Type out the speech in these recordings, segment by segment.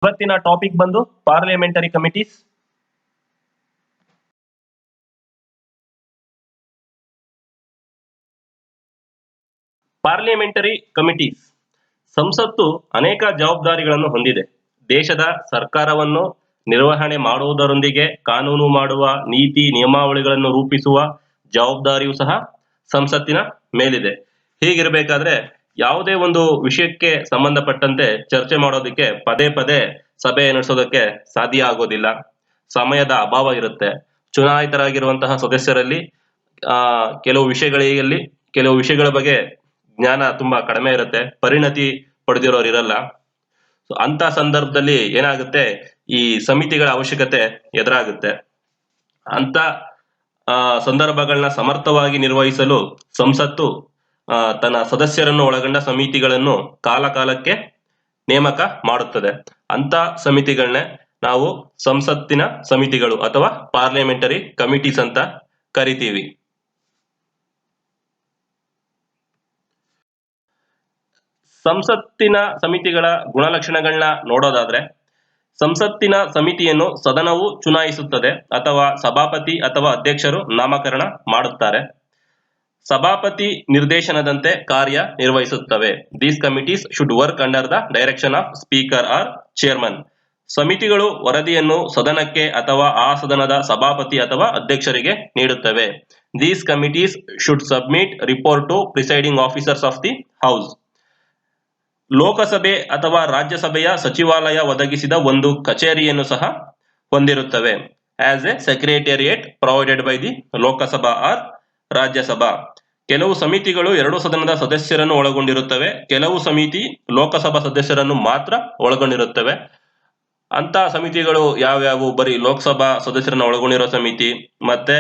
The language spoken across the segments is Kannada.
ಇವತ್ತಿನ ಟಾಪಿಕ್ ಬಂದು ಪಾರ್ಲಿಮೆಂಟರಿ ಕಮಿಟೀಸ್. ಪಾರ್ಲಿಮೆಂಟರಿ ಕಮಿಟೀಸ್ ಸಂಸತ್ತು ಅನೇಕ ಜವಾಬ್ದಾರಿಗಳನ್ನು ಹೊಂದಿದೆ. ದೇಶದ ಸರ್ಕಾರವನ್ನು ನಿರ್ವಹಣೆ ಮಾಡುವುದರೊಂದಿಗೆ ಕಾನೂನು ಮಾಡುವ, ನೀತಿ ನಿಯಮಾವಳಿಗಳನ್ನು ರೂಪಿಸುವ ಜವಾಬ್ದಾರಿಯೂ ಸಹ ಸಂಸತ್ತಿನ ಮೇಲಿದೆ. ಹೀಗಿರಬೇಕಾದ್ರೆ ಯಾವುದೇ ಒಂದು ವಿಷಯಕ್ಕೆ ಸಂಬಂಧಪಟ್ಟಂತೆ ಚರ್ಚೆ ಮಾಡೋದಕ್ಕೆ ಪದೇ ಪದೇ ಸಭೆ ನಡೆಸೋದಕ್ಕೆ ಸಾಧ್ಯ ಆಗೋದಿಲ್ಲ. ಸಮಯದ ಅಭಾವ ಇರುತ್ತೆ. ಚುನಾಯಿತರಾಗಿರುವಂತಹ ಸದಸ್ಯರಲ್ಲಿ ಕೆಲವು ವಿಷಯಗಳ ಬಗ್ಗೆ ಜ್ಞಾನ ತುಂಬಾ ಕಡಿಮೆ ಇರುತ್ತೆ, ಪರಿಣತಿ ಪಡೆದಿರೋರು ಇರಲ್ಲ. ಅಂತ ಸಂದರ್ಭದಲ್ಲಿ ಏನಾಗುತ್ತೆ, ಈ ಸಮಿತಿಗಳ ಅವಶ್ಯಕತೆ ಎದುರಾಗುತ್ತೆ. ಅಂತ ಸಂದರ್ಭಗಳನ್ನ ಸಮರ್ಥವಾಗಿ ನಿರ್ವಹಿಸಲು ಸಂಸತ್ತು ತನ್ನ ಸದಸ್ಯರನ್ನು ಒಳಗೊಂಡ ಸಮಿತಿಗಳನ್ನು ಕಾಲ ಕಾಲಕ್ಕೆ ನೇಮಕ ಮಾಡುತ್ತದೆ. ಅಂತ ಸಮಿತಿಗಳನ್ನೇ ನಾವು ಸಂಸತ್ತಿನ ಸಮಿತಿಗಳು ಅಥವಾ ಪಾರ್ಲಿಮೆಂಟರಿ ಕಮಿಟೀಸ್ ಅಂತ ಕರಿತೀವಿ. ಸಂಸತ್ತಿನ ಸಮಿತಿಗಳ ಗುಣಲಕ್ಷಣಗಳನ್ನ ನೋಡೋದಾದ್ರೆ, ಸಂಸತ್ತಿನ ಸಮಿತಿಯನ್ನು ಸದನವು ಚುನಾಯಿಸುತ್ತದೆ ಅಥವಾ ಸಭಾಪತಿ ಅಥವಾ ಅಧ್ಯಕ್ಷರು ನಾಮಕರಣ ಮಾಡುತ್ತಾರೆ. ಸಭಾಪತಿ ನಿರ್ದೇಶನದಂತೆ ಕಾರ್ಯ ನಿರ್ವಹಿಸುತ್ತವೆ. These committees should work under the direction of speaker or chairman. ಸಮಿತಿಗಳು ವರದಿಯನ್ನು ಸದನಕ್ಕೆ ಅಥವಾ ಆ ಸದನದ ಸಭಾಪತಿ ಅಥವಾ ಅಧ್ಯಕ್ಷರಿಗೆ ನೀಡುತ್ತವೆ. These committees should submit report to presiding officers of the house. ಲೋಕಸಭೆ ಅಥವಾ ರಾಜ್ಯಸಭೆಯ ಸಚಿವಾಲಯ ಒದಗಿಸಿದ ಒಂದು ಕಚೇರಿಯನ್ನು ಸಹ ಹೊಂದಿರುತ್ತವೆ. As a secretariat provided by the Lok Sabha or Rajya Sabha. ಕೆಲವು ಸಮಿತಿಗಳು ಎರಡು ಸದನದ ಸದಸ್ಯರನ್ನು ಒಳಗೊಂಡಿರುತ್ತವೆ. ಕೆಲವು ಸಮಿತಿ ಲೋಕಸಭಾ ಸದಸ್ಯರನ್ನು ಮಾತ್ರ ಒಳಗೊಂಡಿರುತ್ತವೆ. ಅಂತ ಸಮಿತಿಗಳು ಯಾವ್ಯಾವು? ಬರೀ ಲೋಕಸಭಾ ಸದಸ್ಯರನ್ನು ಒಳಗೊಂಡಿರೋ ಸಮಿತಿ, ಮತ್ತೆ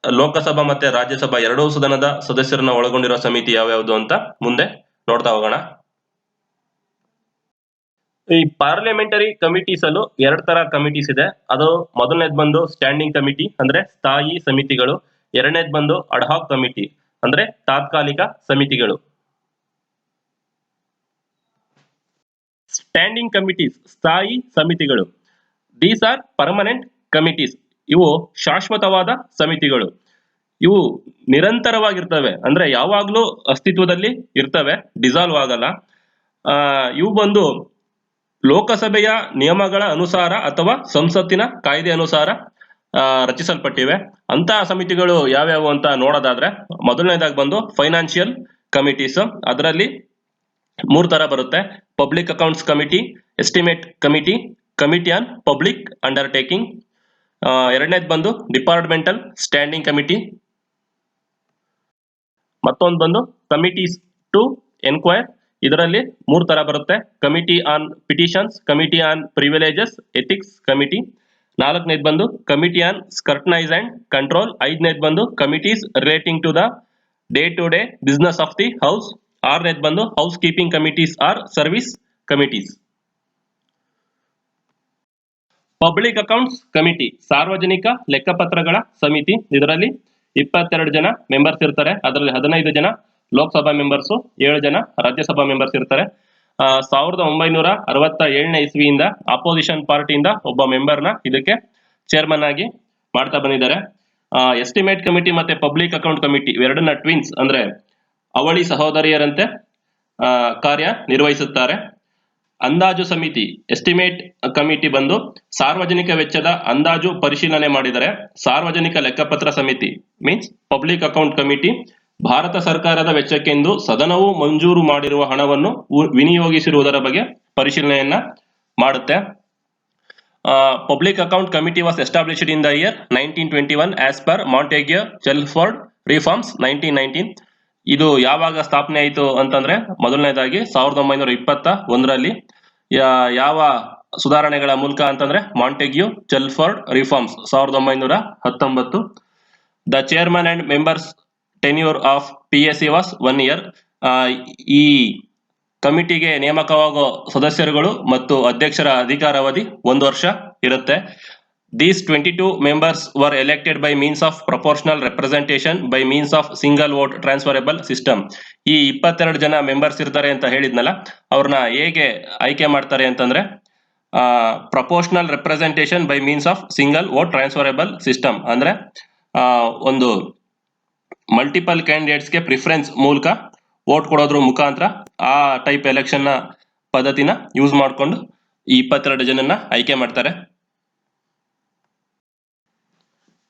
ಲೋಕಸಭಾ ಮತ್ತೆ ರಾಜ್ಯಸಭಾ ಎರಡೂ ಸದನದ ಸದಸ್ಯರನ್ನ ಒಳಗೊಂಡಿರೋ ಸಮಿತಿ ಯಾವ್ಯಾವುದು ಅಂತ ಮುಂದೆ ನೋಡ್ತಾ ಹೋಗೋಣ. ಈ ಪಾರ್ಲಿಮೆಂಟರಿ ಕಮಿಟೀಸ್ ಅಲ್ಲೂ ಎರಡ್ ತರ ಕಮಿಟೀಸ್ ಇದೆ. ಅದು ಮೊದಲನೇದು ಬಂದು ಸ್ಟ್ಯಾಂಡಿಂಗ್ ಕಮಿಟಿ ಅಂದ್ರೆ ಸ್ಥಾಯಿ ಸಮಿತಿಗಳು. ಎರಡನೇದು ಬಂದು ಅಡ್ಹಾಕ್ ಕಮಿಟಿ ಅಂದ್ರೆ ತಾತ್ಕಾಲಿಕ ಸಮಿತಿಗಳು. ಸ್ಟ್ಯಾಂಡಿಂಗ್ ಕಮಿಟೀಸ್ ಸ್ಥಾಯಿ ಸಮಿತಿಗಳು. These are permanent committees. ಇವು ಶಾಶ್ವತವಾದ ಸಮಿತಿಗಳು. ಇವು ನಿರಂತರವಾಗಿರ್ತವೆ, ಅಂದ್ರೆ ಯಾವಾಗ್ಲೂ ಅಸ್ತಿತ್ವದಲ್ಲಿ ಇರ್ತವೆ, ಡಿಸಾಲ್ವ್ ಆಗಲ್ಲ. ಇವು ಬಂದು ಲೋಕಸಭೆಯ ನಿಯಮಗಳ ಅನುಸಾರ ಅಥವಾ ಸಂಸತ್ತಿನ ಕಾಯ್ದೆ ಅನುಸಾರ ರಚಿಸಲ್ಪಟ್ಟಿವೆ. ಅಂತಹ ಸಮಿತಿಗಳು ಯಾವ್ಯಾವು ಅಂತ ನೋಡೋದಾದ್ರೆ, ಮೊದಲನೇದಾಗಿ ಬಂದು ಫೈನಾನ್ಷಿಯಲ್ ಕಮಿಟೀಸ್. ಅದರಲ್ಲಿ 3 ತರ ಬರುತ್ತೆ: public accounts committee, estimate committee, committee on public undertaking. ಎರಡನೇದು ಬಂದು ಡಿಪಾರ್ಟ್ಮೆಂಟಲ್ ಸ್ಟ್ಯಾಂಡಿಂಗ್ ಕಮಿಟಿ. ಮತ್ತೊಂದು ಬಂದು ಕಮಿಟೀಸ್ ಟು ಎನ್ಕ್ವೈರ್. ಇದರಲ್ಲಿ 3 ತರ ಬರುತ್ತೆ: committee on petitions, committee on privileges, ethics committee. 4ನೇದು ಬಂದು committee on scrutinise and control. 5ನೇದು ಬಂದು committees relating to the day to day business of the house. 6ನೇದು ಬಂದು housekeeping committees or service committees. Public accounts committee ಸಾರ್ವಜನಿಕ ಲೆಕ್ಕಪತ್ರಗಳ ಸಮಿತಿ. ಇದರಲ್ಲಿ 22 ಜನ ಮೆಂಬರ್ಸ್ ಇರ್ತಾರೆ. ಅದರಲ್ಲಿ 15 ಜನ ಲೋಕಸಭಾ ಮೆಂಬರ್ಸ್, 7 ಜನ ರಾಜ್ಯಸಭಾ ಮೆಂಬರ್ಸ್ ಇರ್ತಾರೆ. 1967ನೇ ಇಸ್ವಿಯಿಂದ ಅಪೋಸಿಷನ್ ಪಾರ್ಟಿಯಿಂದ ಒಬ್ಬ ಮೆಂಬರ್ನ ಇದಕ್ಕೆ ಚೇರ್ಮನ್ ಆಗಿ ಮಾಡ್ತಾ ಬಂದಿದ್ದಾರೆ. ಎಸ್ಟಿಮೇಟ್ ಕಮಿಟಿ ಮತ್ತೆ ಪಬ್ಲಿಕ್ ಅಕೌಂಟ್ ಕಮಿಟಿ ಎರಡನ್ನ ಟ್ವಿನ್ಸ್ ಅಂದ್ರೆ ಅವಳಿ ಸಹೋದರಿಯರಂತೆ ಕಾರ್ಯ ನಿರ್ವಹಿಸುತ್ತಾರೆ. ಅಂದಾಜು ಸಮಿತಿ ಎಸ್ಟಿಮೇಟ್ ಕಮಿಟಿ ಬಂದು ಸಾರ್ವಜನಿಕ ವೆಚ್ಚದ ಅಂದಾಜು ಪರಿಶೀಲನೆ ಮಾಡಿದರೆ. ಸಾರ್ವಜನಿಕ ಲೆಕ್ಕಪತ್ರ ಸಮಿತಿ means public account committee Bharat ಸರ್ಕಾರದ ವೆಚ್ಚಕ್ಕೆಂದು ಸದನವು ಮಂಜೂರು ಮಾಡಿರುವ ಹಣವನ್ನು ವಿನಿಯೋಗಿಸಿರುವುದರ ಬಗ್ಗೆ ಪರಿಶೀಲನೆಯನ್ನ ಮಾಡುತ್ತೆ. Public account committee was established in the year 1921 as per Montagu Chelmsford reforms 1919. ಇದು ಯಾವಾಗ ಸ್ಥಾಪನೆ ಆಯಿತು ಅಂತಂದ್ರೆ, ಮೊದಲನೇದಾಗಿ 1921ರಲ್ಲಿ. ಯಾವ ಸುಧಾರಣೆಗಳ ಮೂಲಕ ಅಂತಂದ್ರೆ Montagu Chelmsford reforms 1919. The chairman and members tenure of PSC was 1 year. ಈ ಕಮಿಟಿಗೆ ನೇಮಕವಾಗುವ ಸದಸ್ಯರುಗಳು ಮತ್ತು ಅಧ್ಯಕ್ಷರ ಅಧಿಕಾರಾವಧಿ 1 ವರ್ಷ ಇರುತ್ತೆ. These 22 members were elected by means of proportional representation by means of single vote transferable system. ಈ 22 ಜನ ಮೆಂಬರ್ಸ್ ಇರ್ತಾರೆ ಅಂತ ಹೇಳಿದ್ನಲ್ಲ, ಅವ್ರನ್ನ ಹೇಗೆ ಆಯ್ಕೆ ಮಾಡ್ತಾರೆ ಅಂತಂದ್ರೆ, proportional representation by means of single vote transferable system, ಅಂದ್ರೆ ಒಂದು ಮಲ್ಟಿಪಲ್ ಕ್ಯಾಂಡಿಡೇಟ್ಸ್ಗೆ ಪ್ರಿಫರೆನ್ಸ್ ಮೂಲಕ ವೋಟ್ ಕೊಡೋದ್ರ ಮುಖಾಂತರ ಆ ಟೈಪ್ ಎಲೆಕ್ಷನ್ ನ ಪದ್ಧತಿನ ಯೂಸ್ ಮಾಡಿಕೊಂಡು ಈ 22 ಜನನ್ನ ಆಯ್ಕೆ ಮಾಡ್ತಾರೆ.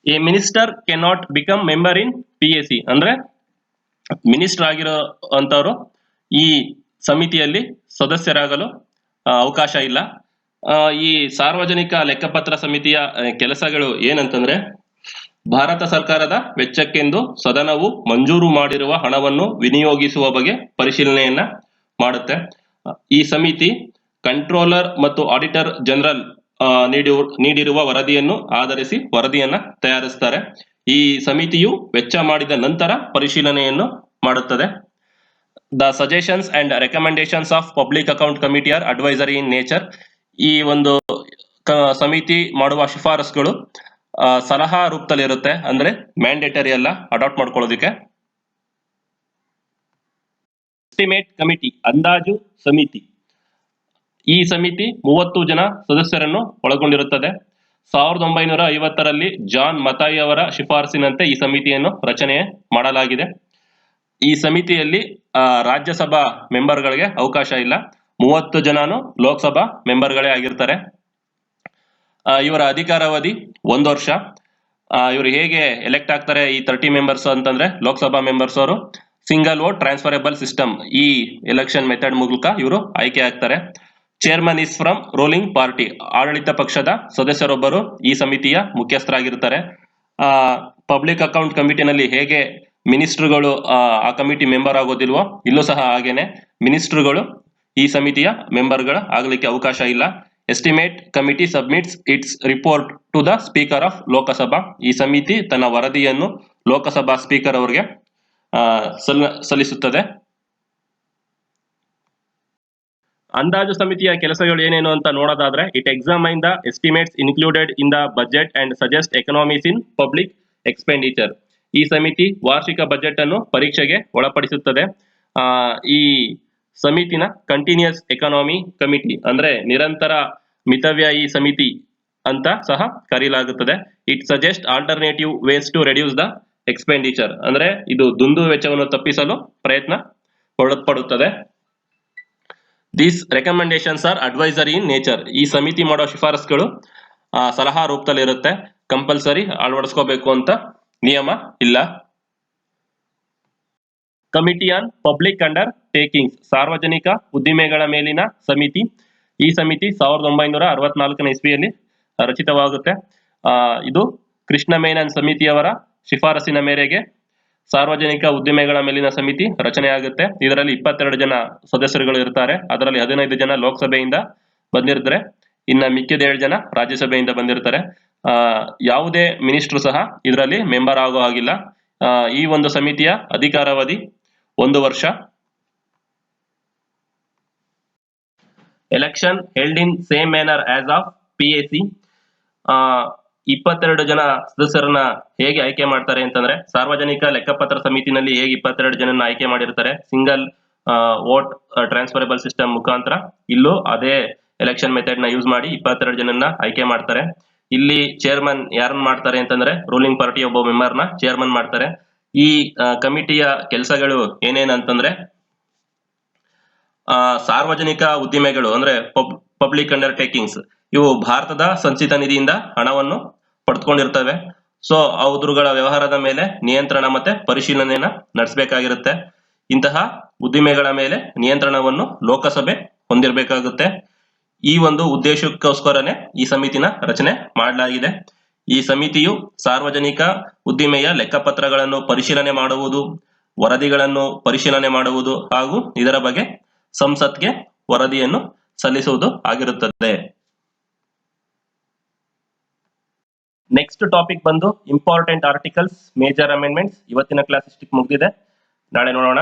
A minister can not become member in PAC, ಅಂದ್ರೆ ಮಿನಿಸ್ಟರ್ ಆಗಿರೋ ಅಂತವರು ಈ ಸಮಿತಿಯಲ್ಲಿ ಸದಸ್ಯರಾಗಲು ಅವಕಾಶ ಇಲ್ಲ. ಈ ಸಾರ್ವಜನಿಕ ಲೆಕ್ಕಪತ್ರ ಸಮಿತಿಯ ಕೆಲಸಗಳು ಏನಂತಂದ್ರೆ, ಭಾರತ ಸರ್ಕಾರದ ವೆಚ್ಚಕ್ಕೆಂದು ಸದನವು ಮಂಜೂರು ಮಾಡಿರುವ ಹಣವನ್ನು ವಿನಿಯೋಗಿಸುವ ಬಗ್ಗೆ ಪರಿಶೀಲನೆಯನ್ನ ಮಾಡುತ್ತೆ. ಈ ಸಮಿತಿ ಕಂಟ್ರೋಲರ್ ಮತ್ತು ಆಡಿಟರ್ ಜನರಲ್ ನೀಡಿರುವ ವರದಿಯನ್ನು ಆಧರಿಸಿ ವರದಿಯನ್ನ ತಯಾರಿಸ್ತಾರೆ. ಈ ಸಮಿತಿಯು ವೆಚ್ಚ ಮಾಡಿದ ನಂತರ ಪರಿಶೀಲನೆಯನ್ನು ಮಾಡುತ್ತದೆ. The suggestions and recommendations of public account committee are advisory in nature. ಈ ಒಂದು ಸಮಿತಿ ಮಾಡುವ ಶಿಫಾರಸುಗಳು ಸಲಹಾ ರೂಪದಲ್ಲಿರುತ್ತೆ, ಅಂದ್ರೆ ಮ್ಯಾಂಡೇಟರಿ ಅಲ್ಲ ಅಡಾಪ್ಟ್ ಮಾಡ್ಕೊಳ್ಳೋದಕ್ಕೆ. ಎಸ್ಟಿಮೇಟ್ ಕಮಿಟಿ, ಅಂದಾಜು ಸಮಿತಿ. ಈ ಸಮಿತಿ 30 ಜನ ಸದಸ್ಯರನ್ನು ಒಳಗೊಂಡಿರುತ್ತದೆ. 1950ರಲ್ಲಿ ಜಾನ್ ಮತಾಯಿ ಅವರ ಶಿಫಾರಸಿನಂತೆ ಈ ಸಮಿತಿಯನ್ನು ರಚನೆ ಮಾಡಲಾಗಿದೆ. ಈ ಸಮಿತಿಯಲ್ಲಿ ರಾಜ್ಯಸಭಾ ಮೆಂಬರ್ಗಳಿಗೆ ಅವಕಾಶ ಇಲ್ಲ. 30 ಜನನು ಲೋಕಸಭಾ ಮೆಂಬರ್ಗಳೇ ಆಗಿರ್ತಾರೆ. ಇವರ ಅಧಿಕಾರಾವಧಿ 1 ವರ್ಷ. ಇವರು ಹೇಗೆ ಎಲೆಕ್ಟ್ ಆಗ್ತಾರೆ ಈ 30 ಮೆಂಬರ್ಸ್ ಅಂತಂದ್ರೆ, ಲೋಕಸಭಾ ಮೆಂಬರ್ಸ್ ಅವರು ಸಿಂಗಲ್ ವೋಟ್ ಟ್ರಾನ್ಸ್ಫರಬಲ್ ಸಿಸ್ಟಮ್ ಈ ಎಲೆಕ್ಷನ್ ಮೆಥಡ್ ಮೂಲಕ ಇವರು ಆಯ್ಕೆ ಆಗ್ತಾರೆ. Chairman is from ruling party, ಆಡಳಿತ ಪಕ್ಷದ ಸದಸ್ಯರೊಬ್ಬರು ಈ ಸಮಿತಿಯ ಮುಖ್ಯಸ್ಥರಾಗಿರ್ತಾರೆ. ಪಬ್ಲಿಕ್ ಅಕೌಂಟ್ ಕಮಿಟಿನಲ್ಲಿ ಹೇಗೆ ಮಿನಿಸ್ಟರ್ಗಳು ಆ ಕಮಿಟಿ ಮೆಂಬರ್ ಆಗೋದಿಲ್ವೋ, ಇಲ್ಲೂ ಸಹ ಹಾಗೇನೆ ಮಿನಿಸ್ಟರ್ಗಳು ಈ ಸಮಿತಿಯ ಮೆಂಬರ್ಗಳ ಆಗ್ಲಿಕ್ಕೆ ಅವಕಾಶ ಇಲ್ಲ. Estimate committee submits its report to the speaker of Lok Sabha. ಈ ಸಮಿತಿ ತನ್ನ ವರದಿಯನ್ನು ಲೋಕಸಭಾ ಸ್ಪೀಕರ್ ಅವರಿಗೆ ಸಲ್ಲಿಸುತ್ತದೆ. ಅಂದಾಜು ಸಮಿತಿಯ ಕೆಲಸಗಳು ಏನೇನು ಅಂತ ನೋಡೋದಾದ್ರೆ, it examine the estimates included in the budget and suggest economies in public expenditure. ಈ ಸಮಿತಿ ವಾರ್ಷಿಕ ಬಜೆಟ್ ಅನ್ನು ಪರೀಕ್ಷೆಗೆ ಒಳಪಡಿಸುತ್ತದೆ. ಈ ಸಮಿತಿನ ಕಂಟಿನ್ಯೂಸ್ ಎಕಾನಮಿ ಕಮಿಟಿ, ಅಂದ್ರೆ ನಿರಂತರ ಮಿತವ್ಯಯಿ ಸಮಿತಿ ಅಂತ ಸಹ ಕರೆಯಲಾಗುತ್ತದೆ. It suggest alternative ways to reduce the expenditure, ಅಂದ್ರೆ ಇದು ದುಂದು ವೆಚ್ಚವನ್ನು ತಪ್ಪಿಸಲು ಪ್ರಯತ್ನ ಪಡುತ್ತದೆ. These recommendations are advisory in nature. ಈ ಸಮಿತಿ ಮಾಡೋ ಶಿಫಾರಸುಗಳು ಸಲಹಾ ರೂಪದಲ್ಲಿರುತ್ತೆ, ಕಂಪಲ್ಸರಿ ಅಳವಡಿಸ್ಕೋಬೇಕು ಅಂತ ನಿಯಮ ಇಲ್ಲ. ಕಮಿಟಿ ಆನ್ ಪಬ್ಲಿಕ್ ಅಂಡರ್ ಟೇಕಿಂಗ್ಸ್, ಸಾರ್ವಜನಿಕ ಉದ್ದಿಮೆಗಳ ಮೇಲಿನ ಸಮಿತಿ. ಈ ಸಮಿತಿ 1964ನೇ ಇಸ್ವಿಯಲ್ಲಿ ರಚಿತವಾಗುತ್ತೆ. ಇದು ಕೃಷ್ಣ ಮೇನನ್ ಸಮಿತಿಯವರ ಶಿಫಾರಸಿನ ಮೇರೆಗೆ ಸಾರ್ವಜನಿಕ ಉದ್ದಿಮೆಗಳ ಮೇಲಿನ ಸಮಿತಿ ರಚನೆ ಆಗುತ್ತೆ. ಇದರಲ್ಲಿ 22 ಜನ ಸದಸ್ಯರುಗಳು ಇರ್ತಾರೆ. ಅದರಲ್ಲಿ 15 ಜನ ಲೋಕಸಭೆಯಿಂದ ಬಂದಿರ್ತಾರೆ, ಇನ್ನ ಮಿಕ್ಕಿದ 7 ಜನ ರಾಜ್ಯಸಭೆಯಿಂದ ಬಂದಿರ್ತಾರೆ. ಯಾವುದೇ ಮಿನಿಸ್ಟರ್ ಸಹ ಇದರಲ್ಲಿ ಮೆಂಬರ್ ಆಗೋ ಹಾಗಿಲ್ಲ. ಈ ಒಂದು ಸಮಿತಿಯ ಅಧಿಕಾರಾವಧಿ 1 ವರ್ಷ. Election held in same manner as of PAC. 22 ಜನ ಸದಸ್ಯರನ್ನ ಹೇಗೆ ಆಯ್ಕೆ ಮಾಡ್ತಾರೆ ಅಂತಂದ್ರೆ, ಸಾರ್ವಜನಿಕ ಲೆಕ್ಕಪತ್ರ ಸಮಿತಿನಲ್ಲಿ ಹೇಗೆ 22 ಜನನ ಆಯ್ಕೆ ಮಾಡಿರ್ತಾರೆ ಸಿಂಗಲ್ ವೋಟ್ ಟ್ರಾನ್ಸ್ಫರಬಲ್ ಸಿಸ್ಟಮ್ ಮುಖಾಂತರ, ಇಲ್ಲೂ ಅದೇ ಎಲೆಕ್ಷನ್ ಮೆಥಡ್ ನ ಯೂಸ್ ಮಾಡಿ 22 ಜನನ್ನ ಆಯ್ಕೆ ಮಾಡ್ತಾರೆ. ಇಲ್ಲಿ ಚೇರ್ಮನ್ ಯಾರನ್ನ ಮಾಡ್ತಾರೆ ಅಂತಂದ್ರೆ, ರೂಲಿಂಗ್ ಪಾರ್ಟಿ ಒಬ್ಬ ಮೆಂಬರ್ನ ಚೇರ್ಮನ್ ಮಾಡ್ತಾರೆ. ಈ ಕಮಿಟಿಯ ಕೆಲಸಗಳು ಏನೇನಂತಂದ್ರೆ, ಸಾರ್ವಜನಿಕ ಉದ್ದಿಮೆಗಳು ಅಂದ್ರೆ ಪಬ್ಲಿಕ್ ಅಂಡರ್ಟೇಕಿಂಗ್ಸ್, ಇವು ಭಾರತದ ಸಂಚಿತ ನಿಧಿಯಿಂದ ಹಣವನ್ನು ಪಡೆದುಕೊಂಡಿರ್ತವೆ. ಸೊ ಅವುಗಳ ವ್ಯವಹಾರದ ಮೇಲೆ ನಿಯಂತ್ರಣ ಮತ್ತೆ ಪರಿಶೀಲನೆಯನ್ನ ನಡೆಸಬೇಕಾಗಿರುತ್ತೆ. ಇಂತಹ ಉದ್ದಿಮೆಗಳ ಮೇಲೆ ನಿಯಂತ್ರಣವನ್ನು ಲೋಕಸಭೆ ಹೊಂದಿರಬೇಕಾಗುತ್ತೆ. ಈ ಒಂದು ಉದ್ದೇಶಕ್ಕೋಸ್ಕರನೇ ಈ ಸಮಿತಿನ ರಚನೆ ಮಾಡಲಾಗಿದೆ. ಈ ಸಮಿತಿಯು ಸಾರ್ವಜನಿಕ ಉದ್ದಿಮೆಯ ಲೆಕ್ಕಪತ್ರಗಳನ್ನು ಪರಿಶೀಲನೆ ಮಾಡುವುದು, ವರದಿಗಳನ್ನು ಪರಿಶೀಲನೆ ಮಾಡುವುದು ಹಾಗೂ ಇದರ ಬಗ್ಗೆ ಸಂಸತ್ಗೆ ವರದಿಯನ್ನು ಸಲ್ಲಿಸುವುದು ಆಗಿರುತ್ತದೆ. ನೆಕ್ಸ್ಟ್ ಟಾಪಿಕ್ ಬಂದು ಇಂಪಾರ್ಟೆಂಟ್ ಆರ್ಟಿಕಲ್ಸ್, ಮೇಜರ್ ಅಮೆಂಡ್ಮೆಂಟ್ಸ್. ಇವತ್ತಿನ ಕ್ಲಾಸ್ ಇಷ್ಟಕ್ಕೆ ಮುಗಿದಿದೆ, ನಾಳೆ ನೋಡೋಣ.